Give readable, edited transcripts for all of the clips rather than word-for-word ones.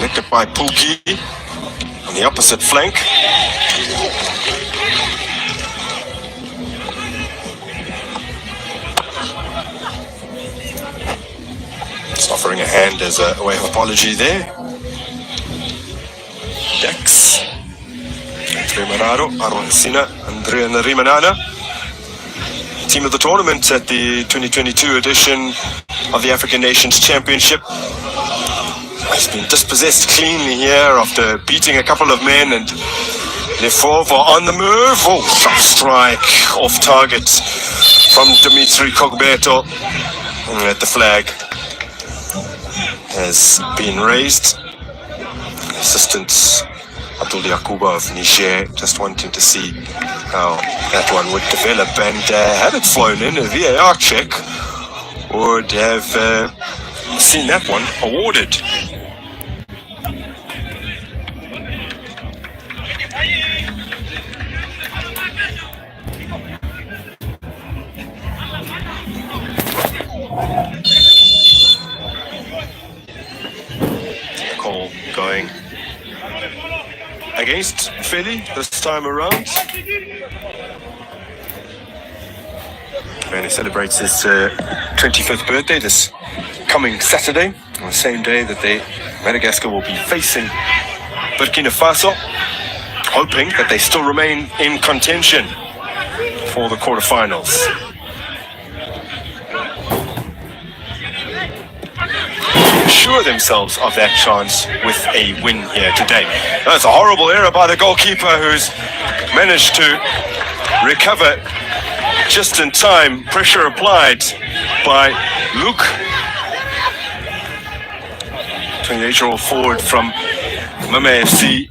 Collected by Pookie on the opposite flank. Just offering a hand as a way of apology there. Dex. Andre Mararo, Arwansina, Andrea Narimanana. Team of the tournament at the 2022 edition of the African Nations Championship. Has been dispossessed cleanly here after beating a couple of men, and Lefova on the move. Oh, sharp strike off target from Dimitri Kogbeto. At the flag has been raised. Assistant Abdul Yakuba of Niger just wanting to see how that one would develop, and had it flown in, a VAR check would have seen that one awarded. Call going against Philly this time around. And he celebrates his 25th birthday this coming Saturday, on the same day that Madagascar will be facing Burkina Faso, hoping that they still remain in contention for the quarterfinals. Assure themselves of that chance with a win here today. That's a horrible error by the goalkeeper, who's managed to recover just in time. Pressure applied by Luke, 28-year-old forward from Mama FC.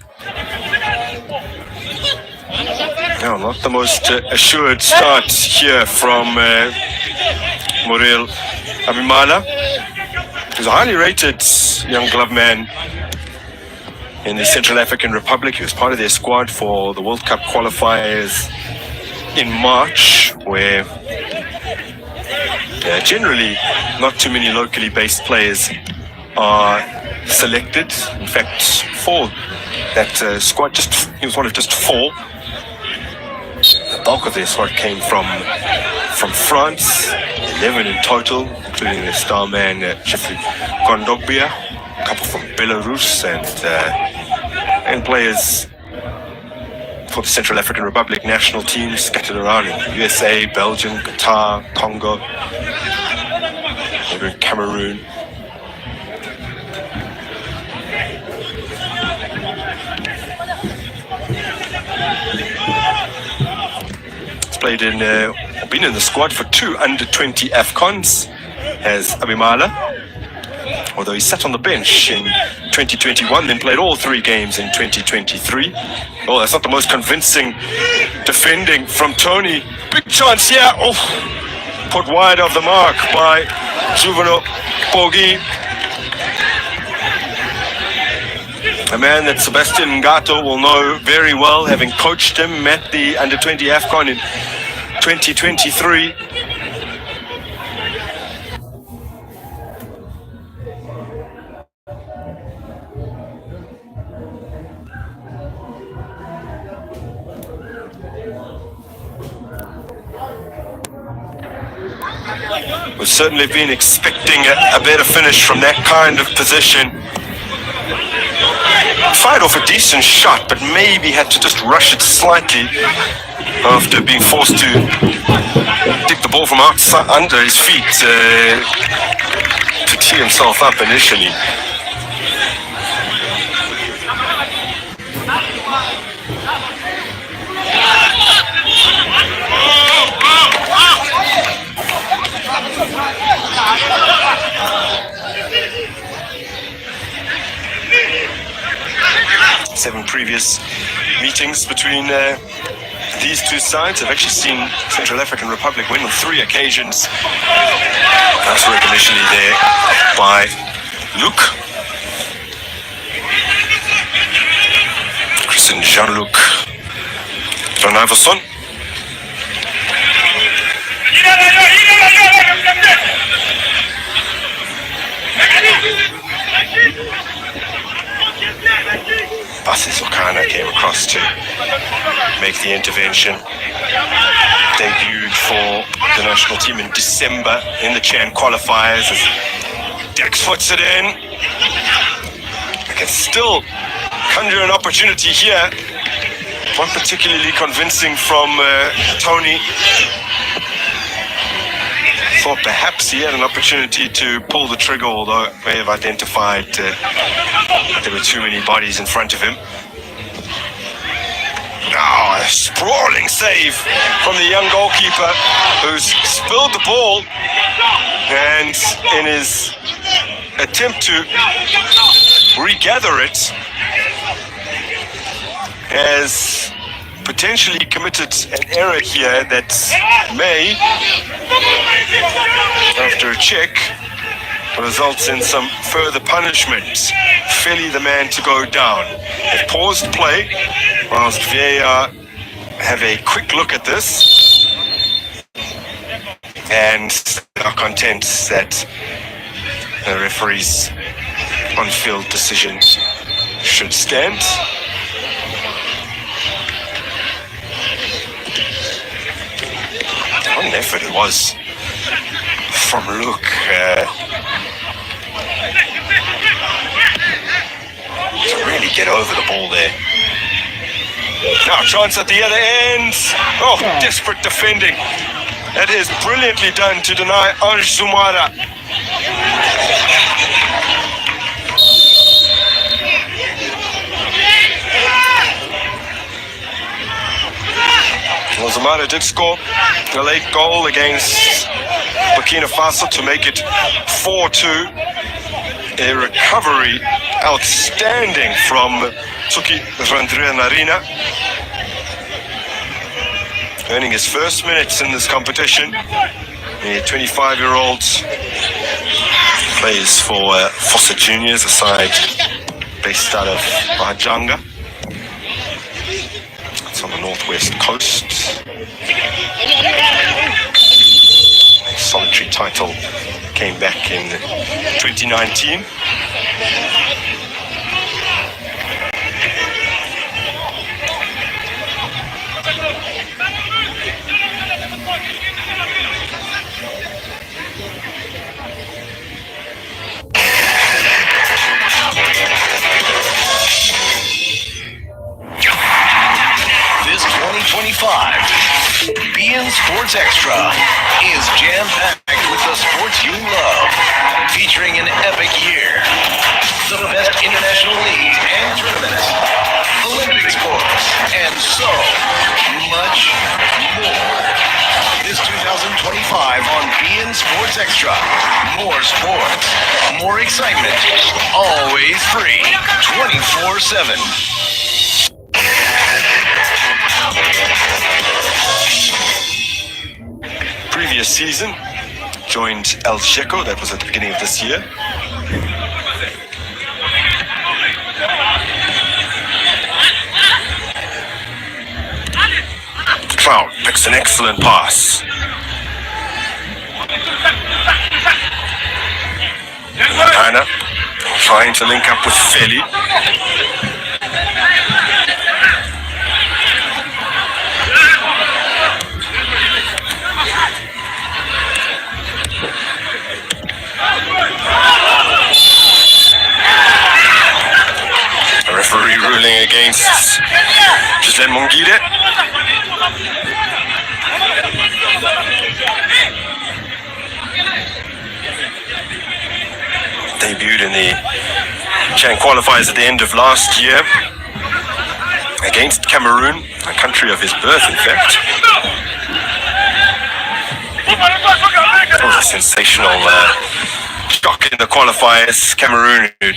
No, not the most assured start here from Muriel Abimala, who's a highly rated young glove man in the Central African Republic. He was part of their squad for the World Cup qualifiers in March, where generally not too many locally based players are selected. In fact, for that squad, he was one of just 4. The bulk of their squad came from France, 11 in total, including their star man Jeffrey Kondogbia, a couple from Belarus, and players for the Central African Republic national teams scattered around in the USA, Belgium, Qatar, Congo, even Cameroon. Played in, been in the squad for 2 under-20 AFCONs as Abimala, although he sat on the bench in 2021, then played all 3 games in 2023. Oh, that's not the most convincing defending from Tony. Big chance here. Oh, put wide of the mark by Juveno Pogi. A man that Sebastian Ngato will know very well, having coached him at the under-20 AFCON in 2023. We've certainly been expecting a better finish from that kind of position. Fired off a decent shot, but maybe had to just rush it slightly after being forced to dig the ball from outside under his feet to tee himself up initially. Seven previous meetings between these two sides have actually seen Central African Republic win on 3 occasions. That's work initially there by Luke. Christian Jean-Luc Van Iverson. Osakana came across to make the intervention. Debuted for the national team in December in the Chan qualifiers as Dex puts it in. I can still conjure an opportunity here. Not particularly convincing from Tony. Thought perhaps he had an opportunity to pull the trigger, although may have identified there were too many bodies in front of him. Now, a sprawling save from the young goalkeeper who's spilled the ball, and in his attempt to regather it has potentially committed an error here that may, after a check, results in some further punishment. Philly the man to go down. They paused play whilst VAR have a quick look at this and are content that the referee's on-field decision should stand. What an effort it was from Luke to really get over the ball there. Now chance at the other end. Oh, desperate defending. That is brilliantly done to deny Anj Zumara. Well, Zumara did score a late goal against Burkina Faso to make it 4-2. A recovery outstanding from Tsuki Randria-Narina, earning his first minutes in this competition. The 25-year-old plays for Fossa Juniors, a side based out of Mahajanga. It's on the northwest coast. A solitary title came back in 2019. This 2025 BN Sports Extra is jam-packed with the sports you love, featuring an epic year, the best international leagues and tournaments, Olympic sports, and so much more. This 2025 on BN Sports Extra. More sports, more excitement, always free, 24/7. Previous season, joined El Checo, that was at the beginning of this year. Cloud picks an excellent pass. Anna trying to link up with Feli. The referee ruling against Giselle Mongide. Debuted in the Chan qualifiers at the end of last year against Cameroon, a country of his birth, in fact. It was a sensational shock in the qualifiers. Cameroon, who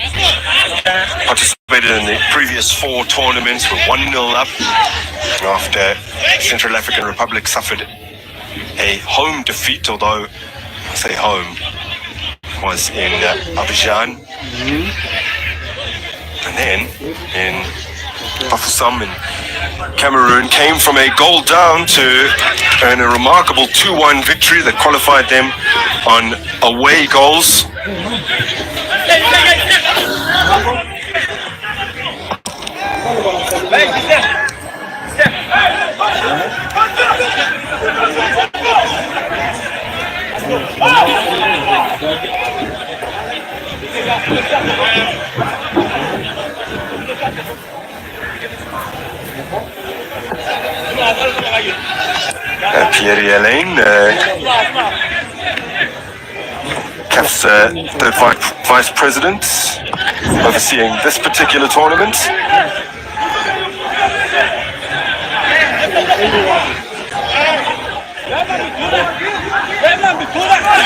participated in the previous 4 tournaments, were 1-0 up after Central African Republic suffered a home defeat, although I say home, was in Abidjan. And then in Bafoussam in Cameroon came from a goal down to earn a remarkable 2-1 victory that qualified them on away goals. Pierre Alain, CAF's third vice president, overseeing this particular tournament.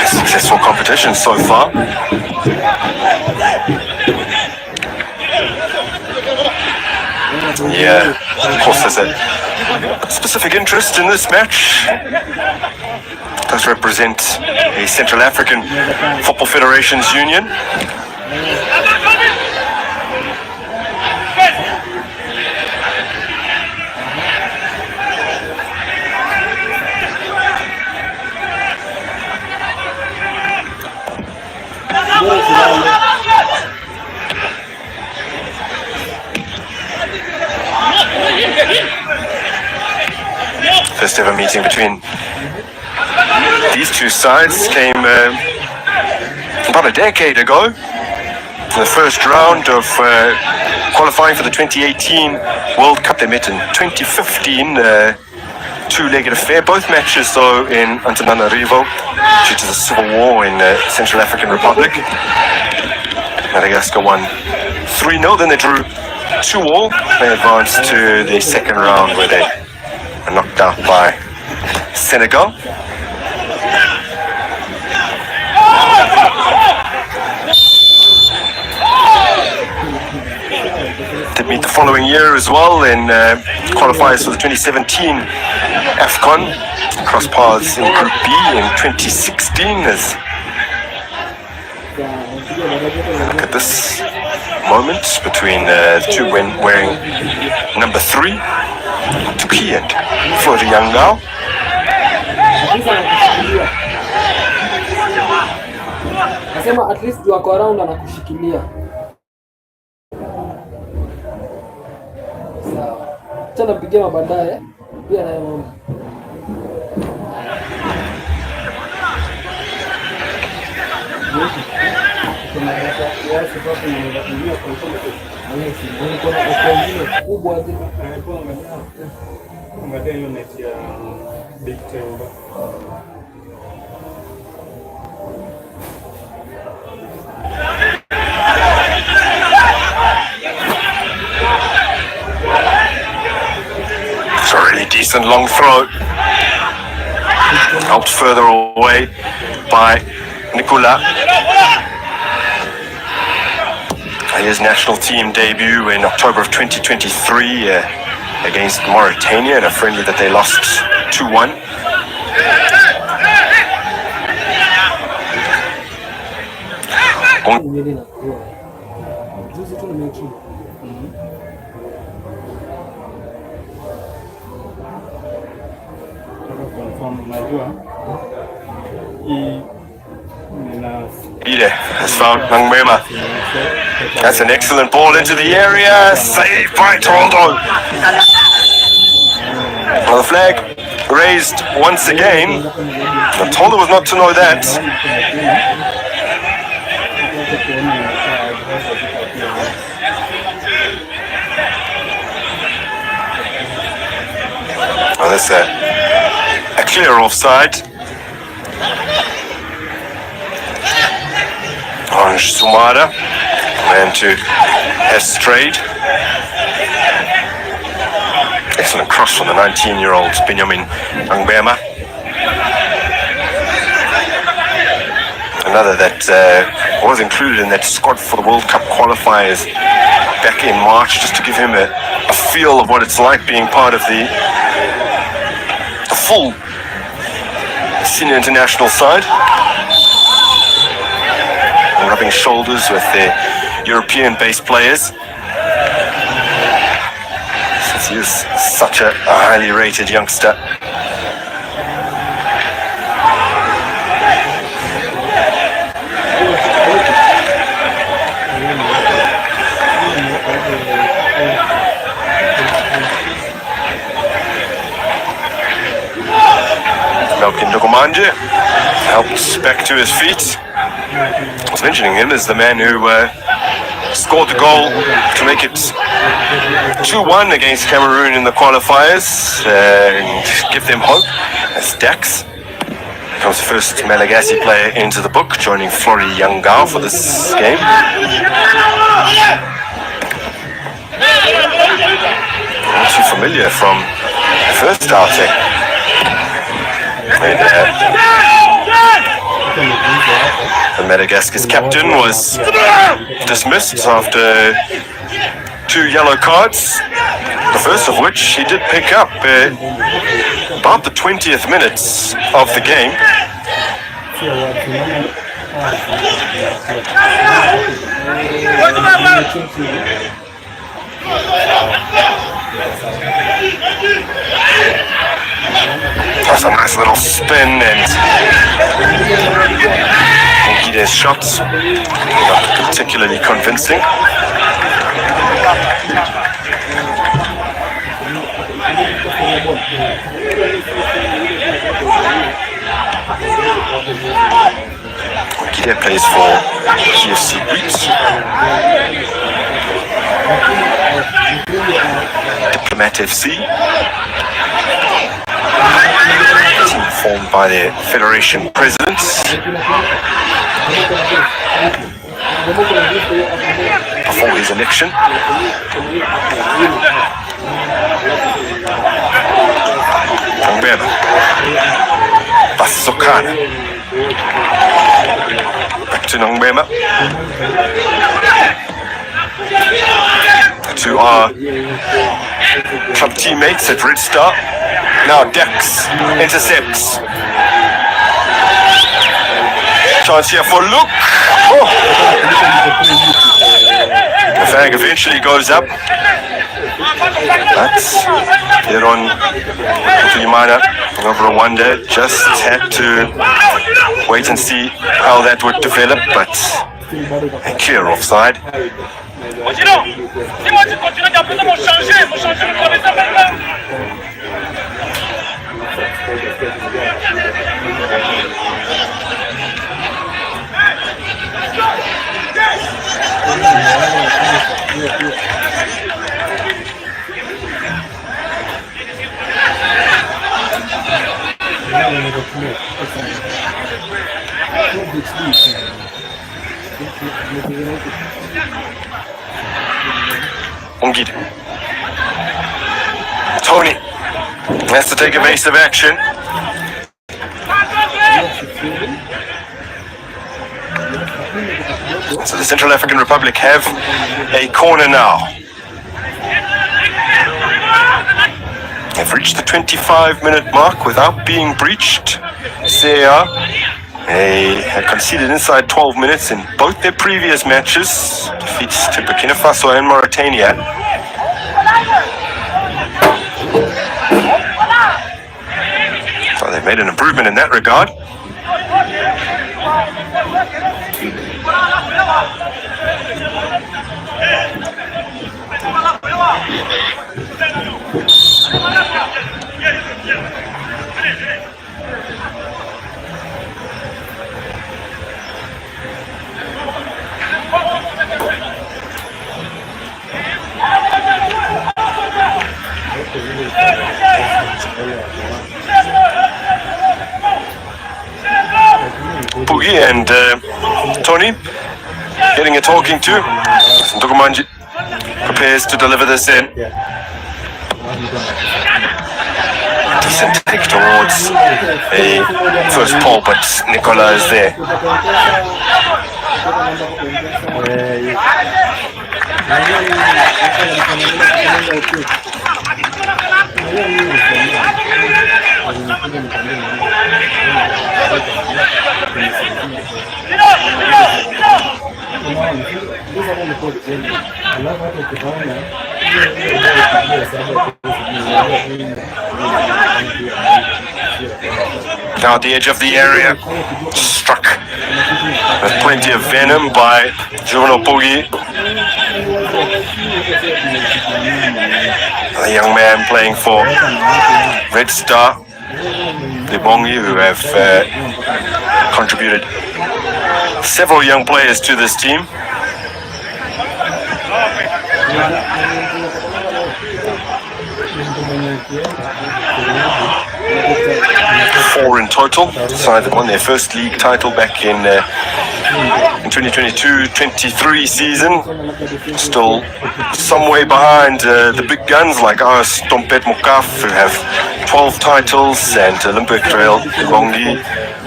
Successful competition so far. Yeah, of course there's a specific interest in this match. It does represent a Central African Football Federations union. First ever meeting between these two sides came about a decade ago. The first round of qualifying for the 2018 World Cup. They met in 2015, two-legged affair. Both matches, though, in Antananarivo due to the civil war in the Central African Republic. Madagascar won 3-0, then they drew 2-2. They advanced to the second round where they were knocked out by Senegal. They meet the following year as well in qualifiers for the 2017 AFCON. Cross paths in Group B in 2016 as look at this moment between the two when wearing number 3, Tuki and Flori Yangao. Nasema at least wako around anakushikilia. Sawa. Tena pigia baadaye pia na mama. Kuna ya sababu ni kwa kubwa angalia net ya Big Temba. It's a really decent long throw. Helped further away by Nicola. His national team debut in October of 2023 against Mauritania in a friendly that they lost 2-1. Ide has found Nangmema. That's an excellent ball into the area. Saved by Toronto. Well, the flag raised once again. Toronto was not to know that. Well, that's a clear offside. Orange Sumada ran to Estrade. Excellent cross from the 19-year-old Benjamin Nangmema. Another that was included in that squad for the World Cup qualifiers back in March, just to give him a feel of what it's like being part of the full senior international side. Rubbing shoulders with the European-based players, since he is such a highly rated youngster. Melkin Ndokomanje helps back to his feet. I was mentioning him as the man who scored the goal to make it 2-1 against Cameroon in the qualifiers and give them hope as Dax becomes the first Malagasy player into the book, joining Flori Yangao for this game. Not too familiar from the first outing. And Madagascar's captain was dismissed after 2 yellow cards, the first of which he did pick up about the 20th minutes of the game. That's a nice little spin, and Ngide's shots not particularly convincing. Ngide plays for GFC Beats, Diplomat FC, team formed by the Federation presidents. Before his election, Ngubeba, Basokana, back to Ngubeba, to our club teammates at Red Star. Now Dex intercepts. Chance here for Luke. Oh. The flag eventually goes up. But here on Tuimana over Rwanda just had to wait and see how that would develop, but a clear offside. Ngide. Tony has to take evasive action. So the Central African Republic have a corner now. They've reached the 25-minute mark without being breached. CAR had conceded inside 12 minutes in both their previous matches, defeats to Burkina Faso and Mauritania. So they've made an improvement in that regard. Boogie and Tony getting a talking to. Ndugumanji prepares to deliver this in. Decent take towards a first ball, but Nicola is there. Now at the edge of the area, struck with plenty of venom by Juvenal Boogie. A young man playing for Red Star, the Bongi, who have contributed several young players to this team. Four in total. Side that won their first league title back in 2022-23 season. Still some way behind the big guns like ours, Tompet Mokaf, who have 12 titles, and Olympic Trail Gongi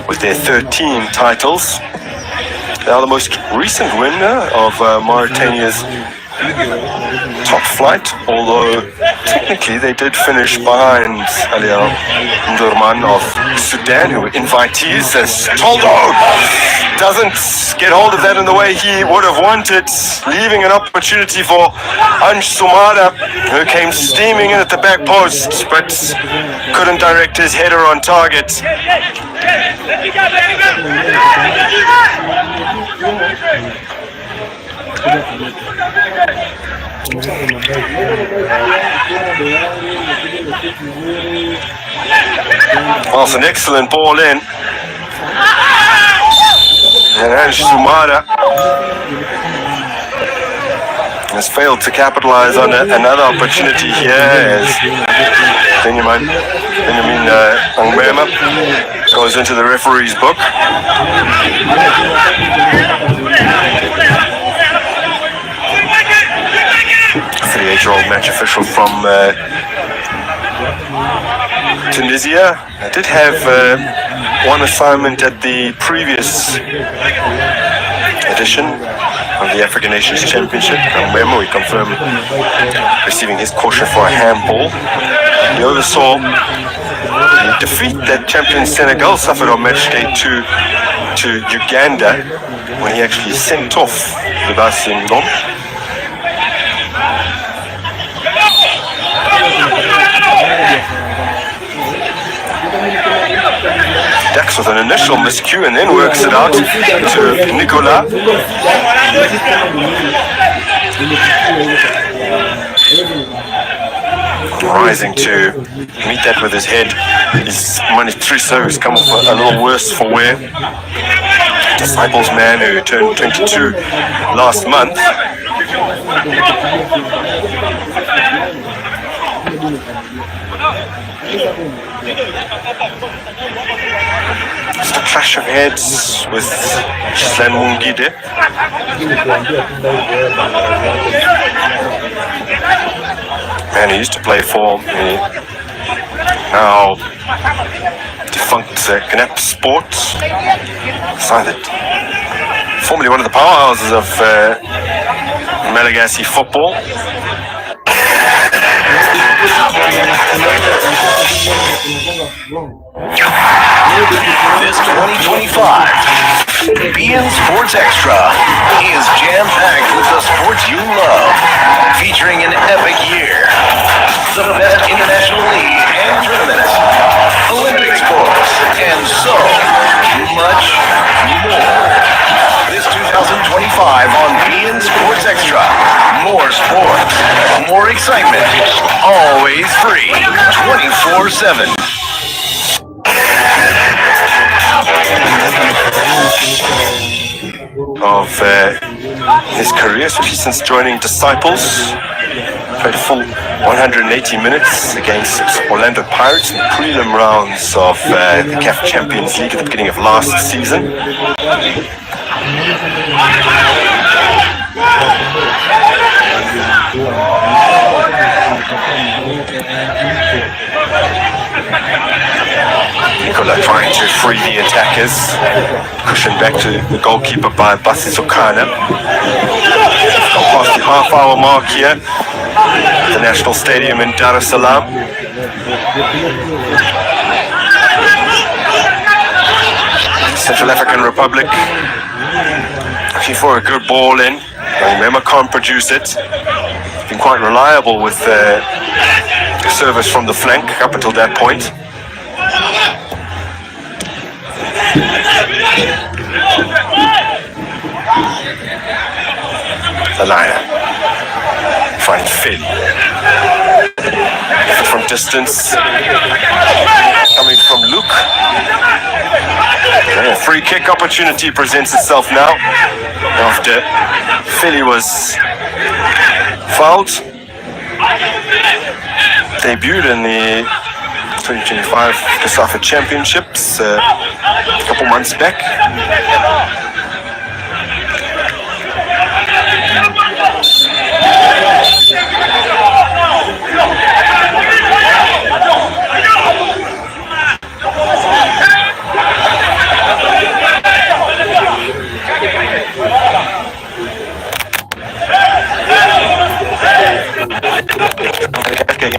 with their 13 titles. They are the most recent winner of Mauritania's top flight, although technically they did finish behind Aliel Ndurman of Sudan, who were invitees, as Toldo doesn't get hold of that in the way he would have wanted, leaving an opportunity for Anj Sumada, who came steaming in at the back post but couldn't direct his header on target. Well, it's an excellent ball in. And Anj Sumada has failed to capitalize on another opportunity here as Benjamin Angbema goes into the referee's book. 38-year-old match official from Tunisia. I did have one assignment at the previous edition of the African Nations Championship. Remember, we confirmed receiving his caution for a handball. He oversaw the defeat that champion Senegal suffered on match day 2 to Uganda when he actually sent off Sebastian Ngom. Dax with an initial miscue and then works it out to Nicolas. Rising to meet that with his head. His Mani Triso has come off a little worse for wear. Disciples man who turned 22 last month. Just a clash of heads with Gislan Mungide. Man, he used to play for the now defunct Knap Sports. Decided formerly one of the powerhouses of Malagasy football. This 2025 BN Sports Extra is jam-packed with the sports you love, featuring an epic year, the best international league and tournaments, Olympic sports, and so much more. This 2025 on BN Sports Extra. More sports, more excitement, always free, 24/7. Of his career, especially since joining Disciples. Played a full 180 minutes against Orlando Pirates in the prelim rounds of the CAF Champions League at the beginning of last season. Nicola trying to free the attackers. Cushioned back to the goalkeeper by Basi Sokana. Gone past the half-hour mark here at the National Stadium in Dar es Salaam. Central African Republic looking for a good ball in. Mema can't produce it. Been quite reliable with service from the flank up until that point. The liner finds Phil. From of distance coming from Luke. A free kick opportunity presents itself now after Philly was fouled. Debuted in the 2025 COSAFA Championships a couple months back.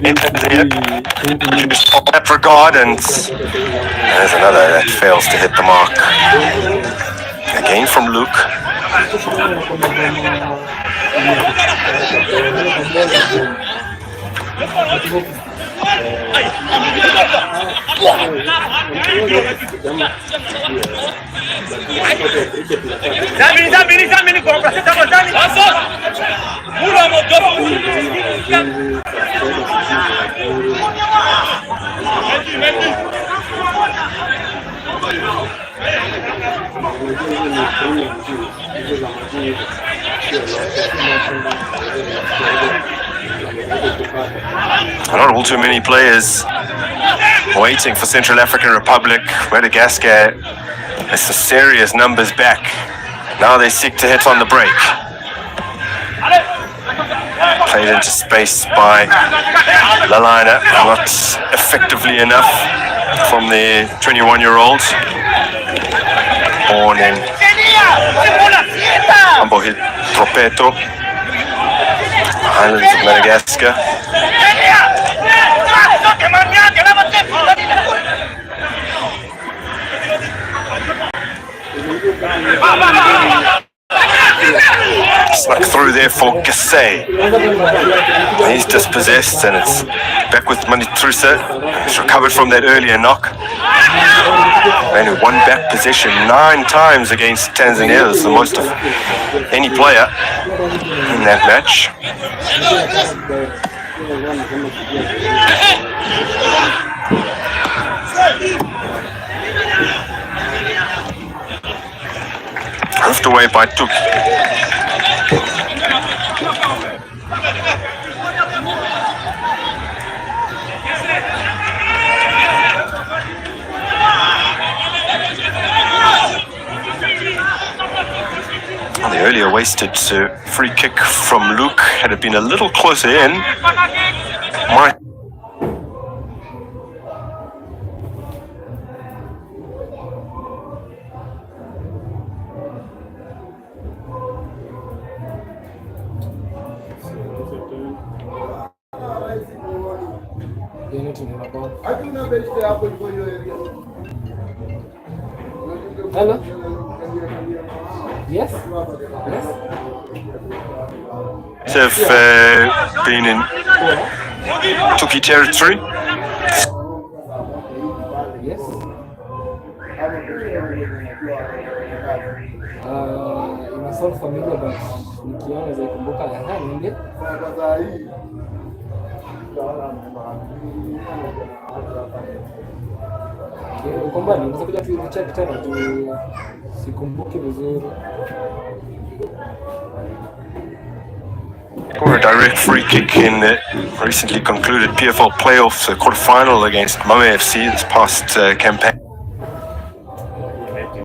In that regard, and there's another that fails to hit the mark. Again from Luke. Not all too many players waiting for Central African Republic. Madagascar has some serious numbers back. Now they seek to hit on the break. Played into space by Lalina, not effectively enough from the 21-year-old. Born in Ambohit Tropeto, Islands of Madagascar. Snuck through there for Gassé. He's dispossessed and it's back with Manitrusa. He's recovered from that earlier knock. Only one back possession 9 times against Tanzania. That's the most of any player in that match. Hoofed away by Tuki. The earlier wasted free kick from Luke. Had it been a little closer in, might Hello? Yes? Yes? have been in Tuki territory. Yes? Ina sound familiar but nikiona za kumbuka ya niambie. Uko mbali, unaweza kuja tu check tena tu sikumbuki vizuri. For a direct free kick in the recently concluded PFL playoffs quarterfinal against Mame FC this past campaign.